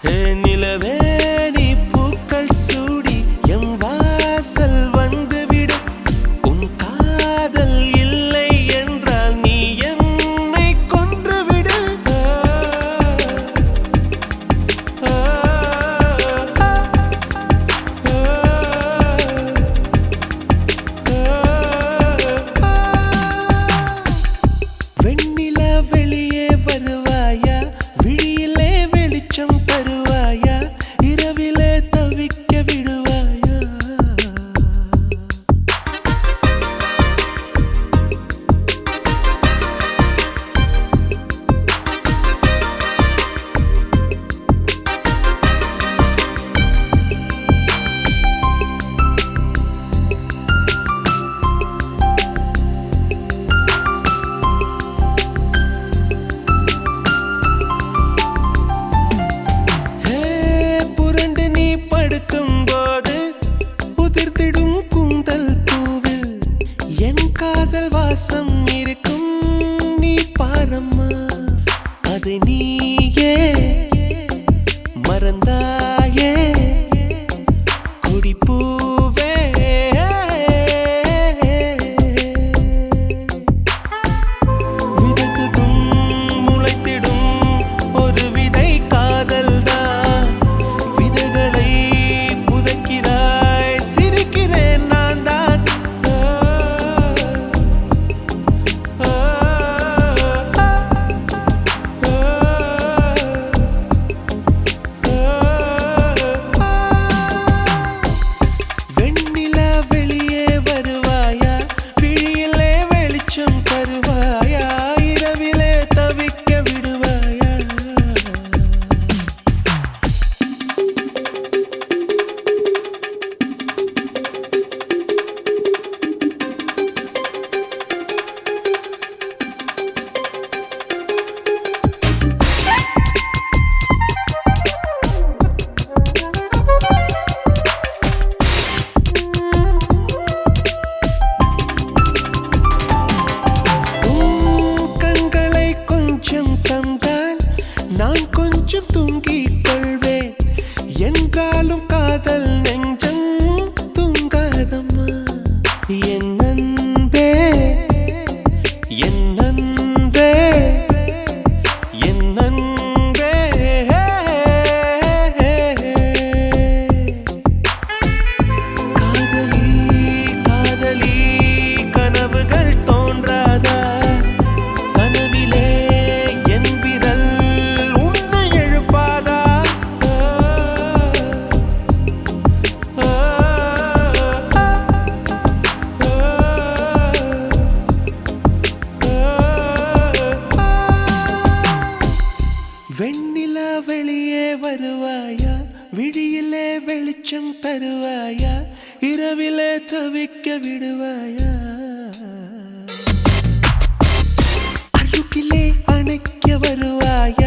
நிலவே நீ பூக்கள் சூடி எம் வாசல் வந்துவிடு. உன் காதல் இல்லை என்றால் நீ என்னை கொன்றுவிடு. வெண்ணிலா வெளியே வருவாயா, விழியிலே வெளிச்சம் தருவாயா, இரவிலே தவிக்க விடுவாயா? புரண்டு நீ படுக்கும்போது உதிர்த்திடும் கூந்தல் பூவில் என் காதல் வாசம் இருக்கும். நீ பாரம்மா, அது நீயே மறந்தாயே கொடிப்பூவே. விதைத்ததும் முளைத்திடும் ஒரு விதை காதல்தான். விதைகளை புதைக்கிறாய், சிரிக்கிறேன் நான் தான். வெண்ணிலா வெளியே வருவாயா, விழியிலே வெளிச்சம் தருவாயா, இரவிலே தவிக்க விடுவாயா? கண்களை கொஞ்சம் தந்தால் நான் கொஞ்சம் தூங்கிக் கொள்வேன். என்றாலும் காதல் நெஞ்சம் தூங்காதம்மா. என் அன்பே, என் அன்பே, என் அன்பே. காதலி காதலி கனவுகள் தோன்றாதா? கனவிலே என் விரல் உன்னை எழுப்பாதா? வெண்ணிலா வெளியே வருவாயா, விழியிலே வெளிச்சம் தருவாயா, இரவிலே தவிக்க விடுவாயா? அருகிலே அணைக்க வருவாயா,